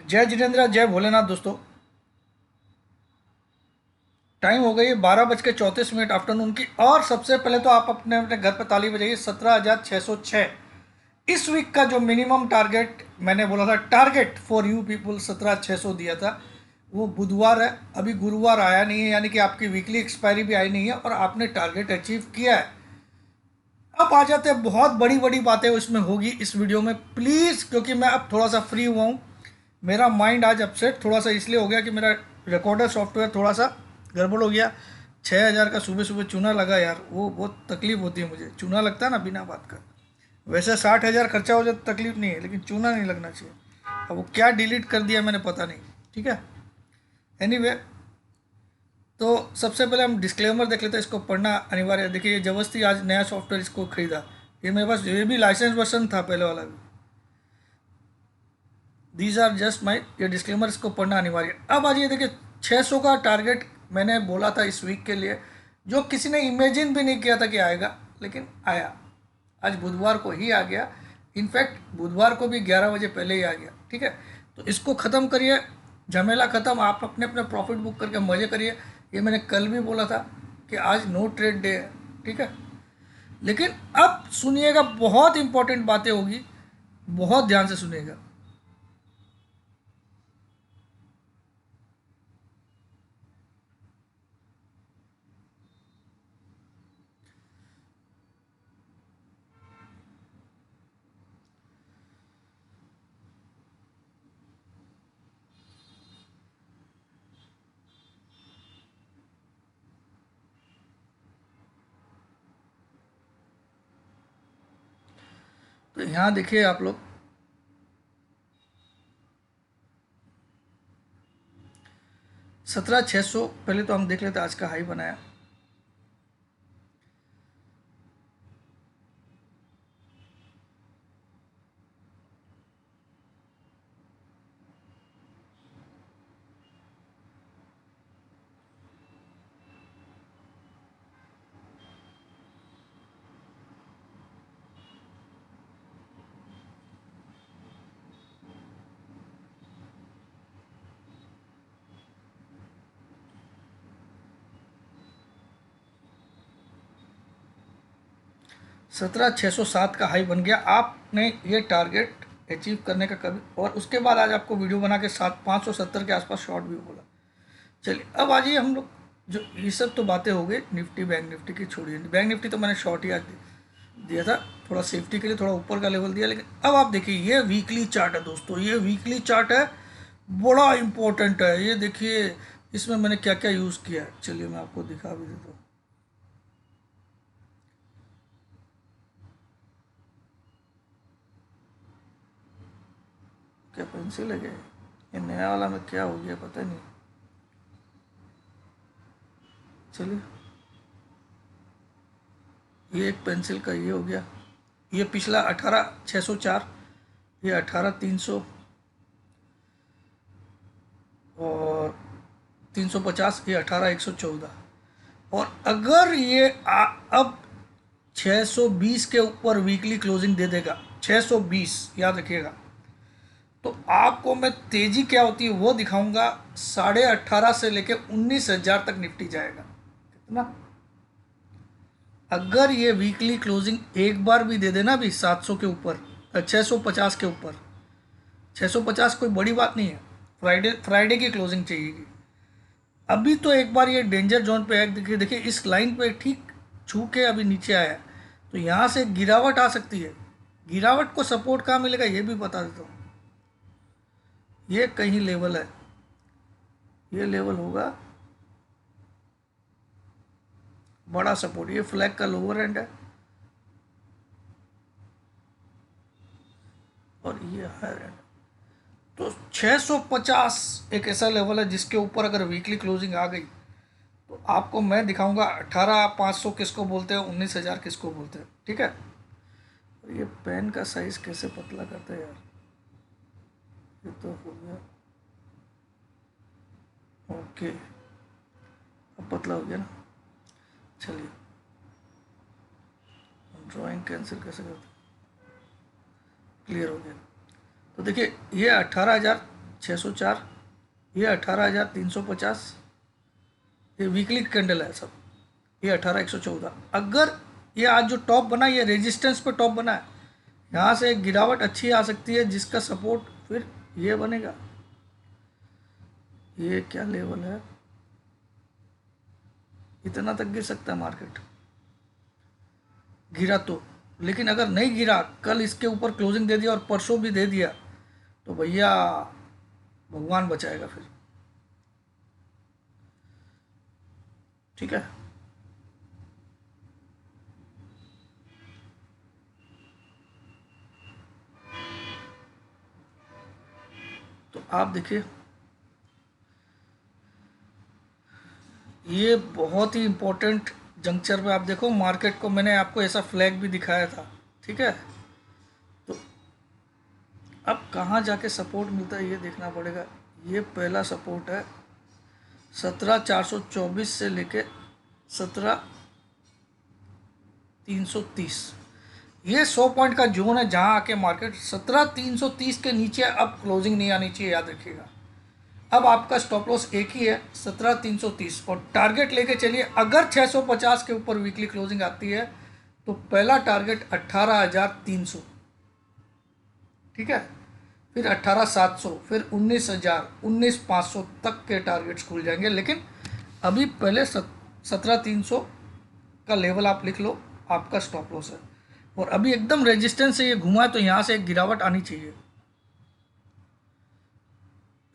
जय जितेंद्र, जय भोलेनाथ दोस्तों। टाइम हो गई है 12:34 आफ्टरनून की। और सबसे पहले तो आप अपने अपने घर पर ताली बजाइए। 17,606 इस वीक का जो मिनिमम टारगेट मैंने बोला था, टारगेट फॉर यू पीपुल 17,600 दिया था, वो बुधवार है। अभी गुरुवार आया नहीं है, यानी कि आपकी वीकली एक्सपायरी भी आई नहीं है और आपने टारगेट अचीव किया है। अब आ जाते हैं, बहुत बड़ी बड़ी बातें उसमें होगी इस वीडियो में प्लीज़, क्योंकि मैं अब थोड़ा सा फ्री हुआ हूँ। मेरा माइंड आज अपसेट थोड़ा सा इसलिए हो गया कि मेरा रिकॉर्डर सॉफ्टवेयर थोड़ा सा गड़बड़ हो गया। 6,000 का सुबह सुबह चूना लगा यार, वो बहुत तकलीफ होती है मुझे। चूना लगता है ना बिना बात का। वैसे 60,000 खर्चा हो जाए तो तकलीफ नहीं है, लेकिन चूना नहीं लगना चाहिए। अब वो क्या डिलीट कर दिया मैंने पता नहीं। ठीक है, एनीवे anyway, तो सबसे पहले हम डिस्क्लेमर देख लेते हैं, इसको पढ़ना अनिवार्य है। देखिए, ये जबरदस्ती आज नया सॉफ्टवेयर इसको खरीदा। ये मेरे पास ये भी लाइसेंस वर्सन था पहले वाला भी। दीज आर जस्ट माई, ये डिस्क्लेमर, इसको पढ़ना अनिवार्य है। अब आज ये देखिए, 600 का टारगेट मैंने बोला था इस वीक के लिए, जो किसी ने इमेजिन भी नहीं किया था कि आएगा, लेकिन आया। आज बुधवार को ही आ गया। इनफैक्ट बुधवार को भी 11 बजे पहले ही आ गया। ठीक है, तो इसको ख़त्म करिए, झमेला ख़त्म। आप अपने अपने प्रॉफिट बुक करके मज़े करिए। ये मैंने कल भी बोला था कि आज नो ट्रेड डे है। ठीक है, लेकिन अब सुनिएगा, बहुत इंपॉर्टेंट बातें होगी, बहुत ध्यान से सुनिएगा। तो यहाँ देखिए आप लोग, 17,600 पहले तो हम देख लेते हैं आज का हाई बनाया। सत्रह छः सौ सात का हाई बन गया। आपने ये टारगेट अचीव करने का कभी, और उसके बाद आज आपको वीडियो बना के 570 के आसपास शॉर्ट भी बोला। चलिए अब आ जाइए हम लोग, जो ये सब तो बातें हो गई निफ्टी बैंक निफ्टी की, छोड़िए। बैंक निफ्टी तो मैंने शॉर्ट ही आज दिया था, थोड़ा सेफ्टी के लिए थोड़ा ऊपर का लेवल दिया। लेकिन अब आप देखिए, ये वीकली चार्ट है दोस्तों, ये वीकली चार्ट है, बड़ा इंपॉर्टेंट है। ये देखिए, इसमें मैंने क्या क्या यूज़ किया है, चलिए मैं आपको दिखा भी देता हूँ। क्या पेंसिल है क्या ये नया वाला में क्या हो गया पता नहीं। चलिए, ये एक पेंसिल का ये हो गया। ये पिछला 18,604, ये 18,300 और 350, ये 18,114। और अगर ये अब 620 के ऊपर वीकली क्लोजिंग दे देगा, 620 याद रखिएगा, तो आपको मैं तेजी क्या होती है वो दिखाऊंगा। 18,500 से लेके 19,000 तक निफ्टी जाएगा। कितना? अगर ये वीकली क्लोजिंग एक बार भी दे देना भी 700 के ऊपर, 650 के ऊपर, 650 कोई बड़ी बात नहीं है। फ्राइडे फ्राइडे की क्लोजिंग चाहिएगी। अभी तो एक बार ये डेंजर जोन पे है। देखिए देखिए, इस लाइन पे ठीक छू के अभी नीचे आया है, तो यहाँ से गिरावट आ सकती है। गिरावट को सपोर्ट कहाँ मिलेगा ये भी बता देता हूँ। ये कहीं लेवल है, ये लेवल होगा बड़ा सपोर्ट। ये फ्लैग का लोअर एंड है और ये हायर एंड। तो 650 एक ऐसा लेवल है जिसके ऊपर अगर वीकली क्लोजिंग आ गई तो आपको मैं दिखाऊंगा 18,500 किसको बोलते हैं, 19,000 किसको बोलते हैं। ठीक है, ये पेन का साइज कैसे पतला करते हैं यार। ये तो हो गया ओके, अब पतला हो गया ना। चलिए, ड्राइंग कैंसिल कैसे करते हैं, क्लियर हो गया। तो देखिए, ये 18,000 18,604, ये 18,350, ये वीकली कैंडल है सब, ये 18,114। अगर ये आज जो टॉप बना ये रेजिस्टेंस पे टॉप बना है, यहाँ से एक गिरावट अच्छी आ सकती है जिसका सपोर्ट फिर ये बनेगा। ये क्या लेवल है, इतना तक गिर सकता है मार्केट, गिरा तो। लेकिन अगर नहीं गिरा, कल इसके ऊपर क्लोजिंग दे दिया और परसों भी दे दिया, तो भैया भगवान बचाएगा फिर। ठीक है, तो आप देखिए ये बहुत ही इम्पोर्टेंट जंक्चर पे आप देखो मार्केट को, मैंने आपको ऐसा फ्लैग भी दिखाया था। ठीक है, तो अब कहाँ जाके सपोर्ट मिलता है ये देखना पड़ेगा। ये पहला सपोर्ट है 17,424 से लेके 17,330, ये 100 पॉइंट का जोन है जहाँ आके मार्केट 17,330 के नीचे अब क्लोजिंग नहीं आनी चाहिए, याद रखिएगा। अब आपका स्टॉप लॉस एक ही है 17,330, और टारगेट लेके चलिए। अगर 650 के ऊपर वीकली क्लोजिंग आती है तो पहला टारगेट 18,300, ठीक है, फिर 18,700, फिर 19,000, 19,500 तक के टारगेट्स खुल जाएंगे। लेकिन अभी पहले 17,300 का लेवल आप लिख लो, आपका स्टॉप लॉस है। और अभी एकदम रेजिस्टेंस से ये घुमा है तो यहाँ से एक गिरावट आनी चाहिए।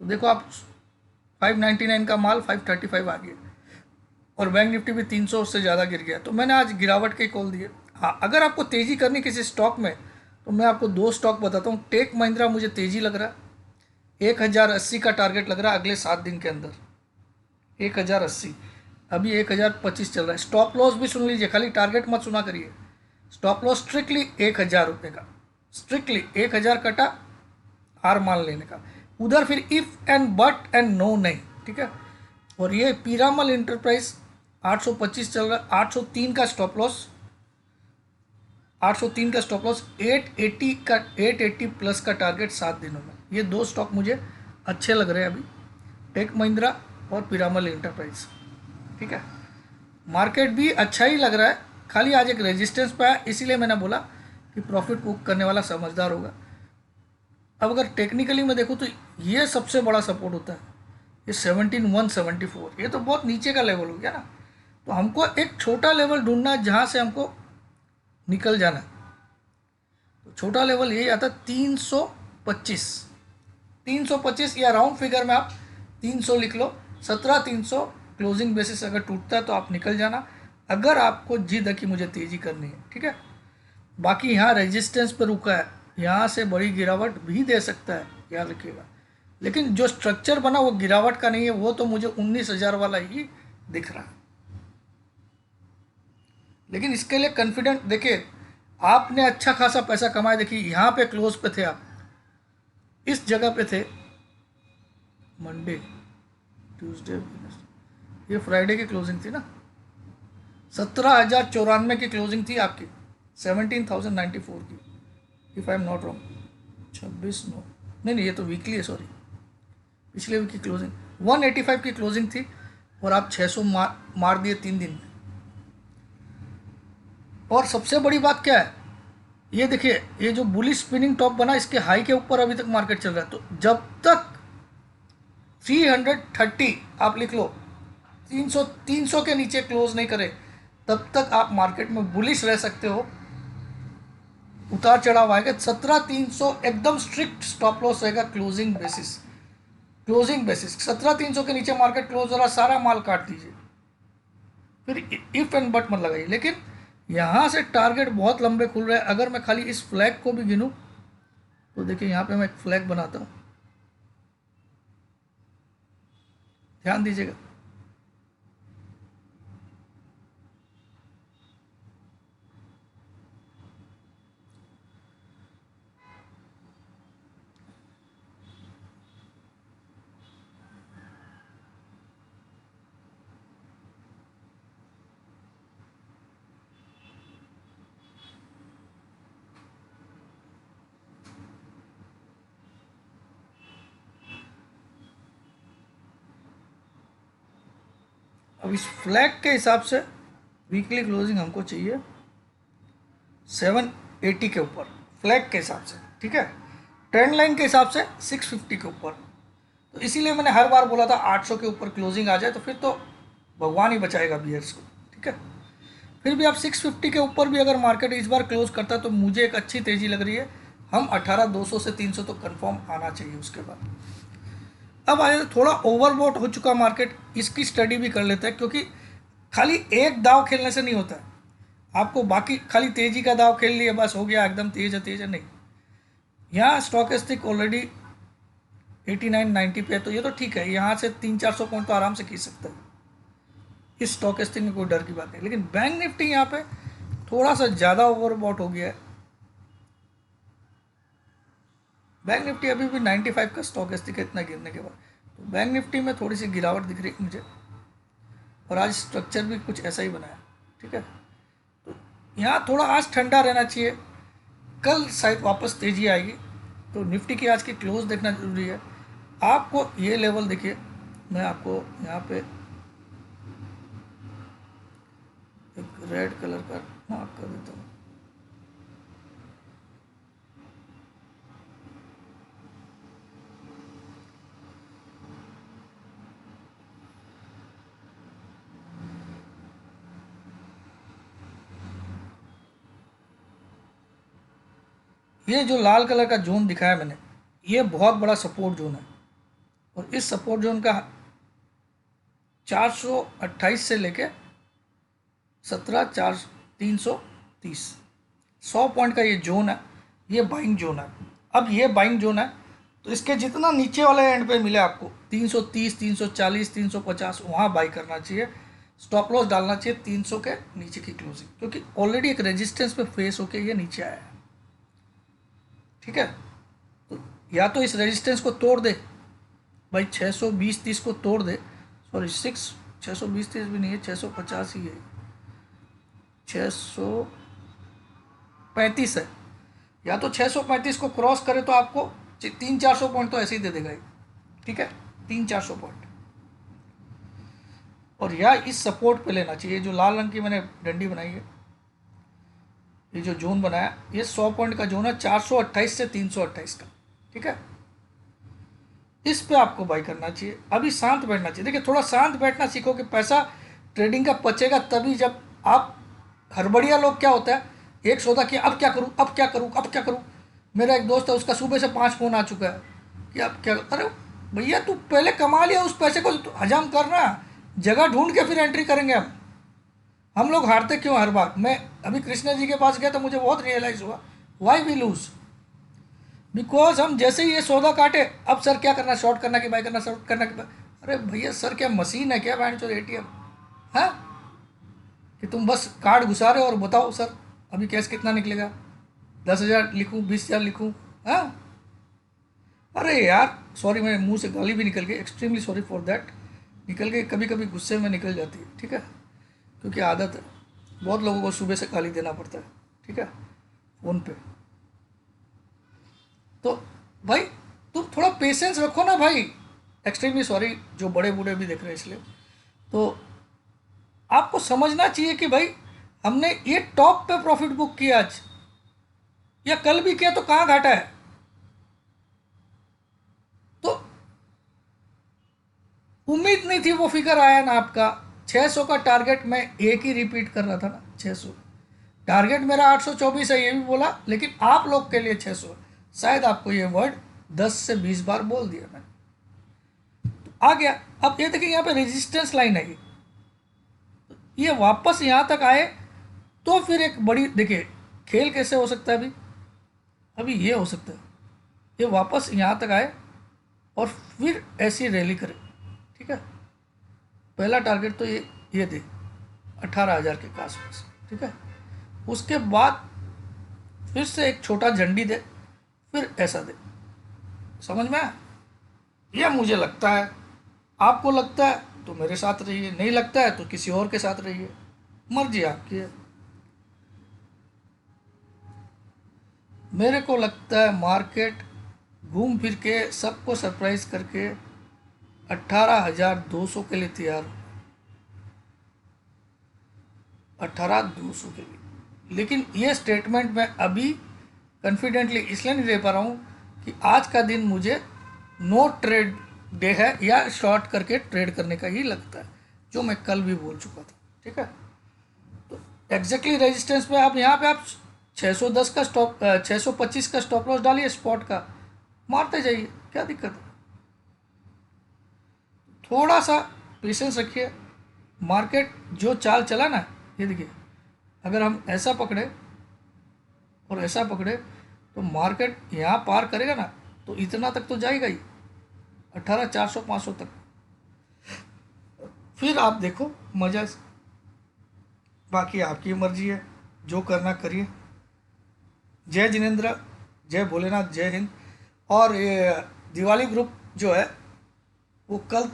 तो देखो आप 599 का माल 535 आ गया, और बैंक निफ्टी भी 300 से ज़्यादा गिर गया। तो मैंने आज गिरावट के कॉल दिए। हाँ, अगर आपको तेज़ी करनी किसी स्टॉक में, तो मैं आपको दो स्टॉक बताता हूँ। टेक महिंद्रा मुझे तेज़ी लग रहा है, 1080 का टारगेट लग रहा है अगले 7 दिन के अंदर, 1080। अभी 1025 चल रहा है। स्टॉप लॉस भी सुन लीजिए, खाली टारगेट मत सुना करिए। स्टॉप लॉस स्ट्रिक्टली 1,000 रुपये का, स्ट्रिक्टली 1,000 कटा, हार मान लेने का। उधर फिर if and but and no नहीं, ठीक है। और ये पीरामल इंटरप्राइज 825 चल रहा है, 803 का स्टॉप लॉस, 803 का स्टॉप लॉस, 880 का, 880 प्लस का टारगेट 7 दिनों में। ये दो स्टॉक मुझे अच्छे लग रहे हैं अभी, टेक महिंद्रा और पीरामल इंटरप्राइज। ठीक है, मार्केट भी अच्छा ही लग रहा है, खाली आज एक रेजिस्टेंस पे है, इसीलिए मैंने बोला कि प्रॉफिट बुक करने वाला समझदार होगा। अब अगर टेक्निकली मैं देखूँ तो ये सबसे बड़ा सपोर्ट होता है, ये 17,174, ये तो बहुत नीचे का लेवल हो गया ना। तो हमको एक छोटा लेवल ढूंढना है जहाँ से हमको निकल जाना है। तो छोटा लेवल यही आता है 325, 325 या राउंड फिगर में आप 300 लिख लो। 17,300 क्लोजिंग बेसिस अगर टूटता है तो आप निकल जाना, अगर आपको जिद है कि मुझे तेज़ी करनी है। ठीक है, बाकी यहाँ रेजिस्टेंस पर रुका है, यहाँ से बड़ी गिरावट भी दे सकता है, याद रखिएगा। लेकिन जो स्ट्रक्चर बना वो गिरावट का नहीं है, वो तो मुझे 19,000 वाला ही दिख रहा है। लेकिन इसके लिए कॉन्फिडेंट देखिए, आपने अच्छा खासा पैसा कमाया। देखिए यहाँ पे क्लोज पे थे आप, इस जगह पे थे मंडे, ट्यूसडे, ये फ्राइडे की क्लोजिंग थी ना, 17,094 की क्लोजिंग थी आपकी, 17,094 की, if I am not wrong. 26/9, नहीं ये तो वीकली है, सॉरी, पिछले वीक की क्लोजिंग 185 की क्लोजिंग थी, और आप 600 मार दिए 3 दिन में। और सबसे बड़ी बात क्या है, ये देखिए, ये जो बुलिश स्पिनिंग टॉप बना, इसके हाई के ऊपर अभी तक मार्केट चल रहा है। तो जब तक 330 आप लिख लो, 300 के नीचे क्लोज नहीं करे, तब तक आप मार्केट में बुलिश रह सकते हो। उतार चढ़ाव आएगा। 17,300 एकदम स्ट्रिक्ट स्टॉप लॉस रहेगा क्लोजिंग बेसिस, क्लोजिंग बेसिस 17,300 के नीचे मार्केट क्लोज हो रहा, सारा माल काट दीजिए, फिर इफ एंड बट मत लगाइए। लेकिन यहाँ से टारगेट बहुत लंबे खुल रहे हैं। अगर मैं खाली इस फ्लैग को भी गिनूँ तो देखिए, यहाँ पे मैं एक फ्लैग बनाता हूँ, ध्यान दीजिएगा। अब इस फ्लैग के हिसाब से वीकली क्लोजिंग हमको चाहिए 780 के ऊपर फ्लैग के हिसाब से, ठीक है। ट्रेंड लाइन के हिसाब से 650 के ऊपर। तो इसीलिए मैंने हर बार बोला था 800 के ऊपर क्लोजिंग आ जाए तो फिर तो भगवान ही बचाएगा बियर्स को, ठीक है। फिर भी आप 650 के ऊपर भी अगर मार्केट इस बार क्लोज करता है तो मुझे एक अच्छी तेज़ी लग रही है। हम 18,200 से 300 तो कंफर्म आना चाहिए उसके बाद। अब आए थोड़ा ओवरबॉट हो चुका मार्केट, इसकी स्टडी भी कर लेते हैं, क्योंकि खाली एक दाव खेलने से नहीं होता है। आपको बाकी खाली तेज़ी का दाव खेल लिया बस हो गया एकदम तेज है नहीं। यहाँ स्टॉकेस्टिक ऑलरेडी 89-90 पे है तो ये तो ठीक है, यहाँ से 300-400 पॉइंट तो आराम से खींच सकता है, इस स्टॉकेस्टिक में कोई डर की बात नहीं। लेकिन बैंक निफ्टी यहाँ पे थोड़ा सा ज़्यादा ओवरबॉट हो गया है। बैंक निफ्टी अभी भी 95 का स्टॉकेस्टिक है इतना गिरने के बाद, तो बैंक निफ्टी में थोड़ी सी गिरावट दिख रही है मुझे। और आज स्ट्रक्चर भी कुछ ऐसा ही बना है, ठीक है। तो यहाँ थोड़ा आज ठंडा रहना चाहिए, कल शायद वापस तेज़ी आएगी। तो निफ्टी की आज की क्लोज देखना जरूरी है। आपको ये लेवल देखिए, मैं आपको यहाँ पे एक रेड कलर का मार्क कर देता हूँ। ये जो लाल कलर का जोन दिखाया मैंने, ये बहुत बड़ा सपोर्ट जोन है। और इस सपोर्ट जोन का 428 से लेके 17,330 100 पॉइंट का ये जोन है, ये बाइंग जोन है। अब ये बाइंग जोन है तो इसके जितना नीचे वाले एंड पे मिले आपको 330, 340, 350 वहाँ बाई करना चाहिए। स्टॉप लॉस डालना चाहिए 300 के नीचे की क्लोजिंग, क्योंकि ऑलरेडी एक रेजिस्टेंस पे फेस होके ये नीचे आया है, ठीक है। तो या तो इस रेजिस्टेंस को तोड़ दे भाई, 620-30 को तोड़ दे, सॉरी 620-30 भी नहीं है, 650 ही है, 635 है। या तो 635 को क्रॉस करे तो आपको 300-400 पॉइंट तो ऐसे ही दे देगा, ठीक है, 300-400 पॉइंट। और या इस सपोर्ट पे लेना चाहिए, जो लाल रंग की मैंने डंडी बनाई है, ये जो जोन बनाया, ये 100 पॉइंट का जोन है, 428 से 328 का, ठीक है। इस पे आपको बाई करना चाहिए। अभी शांत बैठना चाहिए। देखिए थोड़ा शांत बैठना सीखो कि पैसा ट्रेडिंग का पचेगा तभी, जब आप हड़बड़िया लोग क्या होता है, एक सौदा किया अब क्या करूं, अब क्या करूं, अब क्या करूं। मेरा एक दोस्त है, उसका सुबह से 5 फ़ोन आ चुका है कि अब क्या। अरे भैया तू पहले कमा लिया उस पैसे को, तो हजम करना, जगह ढूंढ के फिर एंट्री करेंगे हम लोग हारते क्यों हर बार। मैं अभी कृष्णा जी के पास गया तो मुझे बहुत रियलाइज़ हुआ वाई वी लूज़, बिकॉज हम जैसे ही ये सौदा काटे, अब सर क्या करना, शॉर्ट करना कि बाई करना, शॉर्ट करना कि अरे भैया सर क्या मशीन है क्या बैंक चो ATM है कि तुम बस कार्ड घुसा रहे हो और बताओ सर अभी कैश कितना निकलेगा, 10,000 लिखूँ, 20,000 लिखूँ, हाँ। अरे यार सॉरी, मेरे मुंह से गाली भी निकल गई, एक्सट्रीमली सॉरी फॉर दैट, निकल गई, कभी कभी गुस्से में निकल जाती है, ठीक है, क्योंकि आदत है, बहुत लोगों को सुबह से गाली देना पड़ता है, ठीक है, फ़ोन पे। तो भाई तुम थोड़ा पेशेंस रखो ना भाई, एक्सट्रीमली सॉरी जो बड़े बूढ़े भी देख रहे हैं इसलिए। तो आपको समझना चाहिए कि भाई हमने ये टॉप पे प्रॉफिट बुक किया आज या कल भी किया तो कहाँ घाटा है। तो उम्मीद नहीं थी वो फिगर आया ना आपका। 600 का टारगेट मैं एक ही रिपीट कर रहा था ना, 600 टारगेट मेरा 824 है ये भी बोला, लेकिन आप लोग के लिए 600, शायद आपको ये वर्ड 10 से 20 बार बोल दिया मैंने, तो आ गया। अब ये देखिए यहाँ पे रेजिस्टेंस लाइन है, ये वापस यहाँ तक आए तो फिर एक बड़ी, देखिए खेल कैसे हो सकता है अभी, अभी ये हो सकता है ये वापस यहाँ तक आए और फिर ऐसी रैली करे, ठीक है। पहला टारगेट तो ये दे 18,000 के आसपास, ठीक है। उसके बाद फिर से एक छोटा झंडी दे, फिर ऐसा दे, समझ में आया? यह मुझे लगता है, आपको लगता है तो मेरे साथ रहिए, नहीं लगता है तो किसी और के साथ रहिए, मर्जी आपकी है। मेरे को लगता है मार्केट घूम फिर के सबको सरप्राइज करके 18,200 के लिए तैयार हो। 18,200 के लिए। लेकिन ये स्टेटमेंट मैं अभी कॉन्फिडेंटली इसलिए नहीं दे पा रहा हूँ कि आज का दिन मुझे नो ट्रेड डे है या शॉर्ट करके ट्रेड करने का ही लगता है, जो मैं कल भी बोल चुका था। ठीक है, तो एग्जैक्टली रेजिस्टेंस पे आप यहाँ पे आप 610 का स्टॉप 625 का स्टॉप लॉस डालिए, स्पॉट का मारते जाइए, क्या दिक्कत है। थोड़ा सा पेशेंस रखिए। मार्केट जो चाल चला ना, ये देखिए, अगर हम ऐसा पकड़े और ऐसा पकड़े तो मार्केट यहाँ पार करेगा ना, तो इतना तक तो जाएगा ही, 18,400-500 तक। फिर आप देखो मजा से। बाकी आपकी मर्जी है, जो करना करिए। जय जिनेंद्र, जय भोलेनाथ, जय हिंद। और ये दिवाली ग्रुप जो है वो कल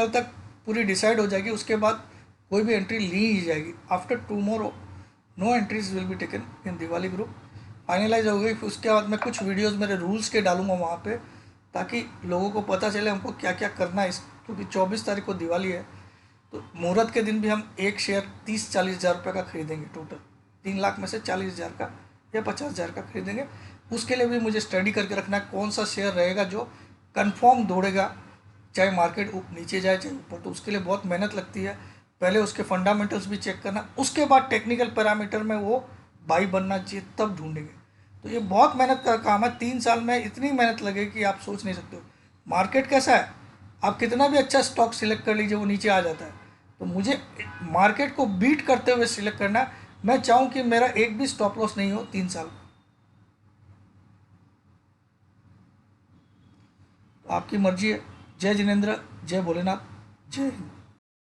तक पूरी डिसाइड हो जाएगी, उसके बाद कोई भी एंट्री ली ही जाएगी। After tomorrow no entries will be taken in Diwali group. Finalize हो गई। उसके बाद मैं कुछ वीडियोस मेरे रूल्स के डालूंगा वहाँ पे, ताकि लोगों को पता चले हमको क्या क्या करना है। क्योंकि 24 तारीख को दिवाली है, तो मुहूर्त के दिन भी हम एक शेयर 30-40 हज़ार रुपये का खरीदेंगे। टोटल 3 लाख में से 40 हज़ार का या 50 हज़ार का खरीदेंगे। उसके लिए भी मुझे स्टडी करके रखना है कौन सा शेयर रहेगा जो कंफर्म दौड़ेगा, चाहे मार्केट नीचे जाए चाहे ऊपर। तो उसके लिए बहुत मेहनत लगती है। पहले उसके फंडामेंटल्स भी चेक करना, उसके बाद टेक्निकल पैरामीटर में वो बाई बनना चाहिए, तब ढूंढेंगे। तो ये बहुत मेहनत का काम है। 3 साल में इतनी मेहनत लगेगी कि आप सोच नहीं सकते हो। मार्केट कैसा है, आप कितना भी अच्छा स्टॉक सिलेक्ट कर लीजिए, वो नीचे आ जाता है। तो मुझे मार्केट को बीट करते हुए सिलेक्ट करना है। मैं चाहूँ कि मेरा एक भी स्टॉप लॉस नहीं हो 3 साल। आपकी मर्जी है। जय जिनेंद्र, जय भोलेनाथ, जय हिंद।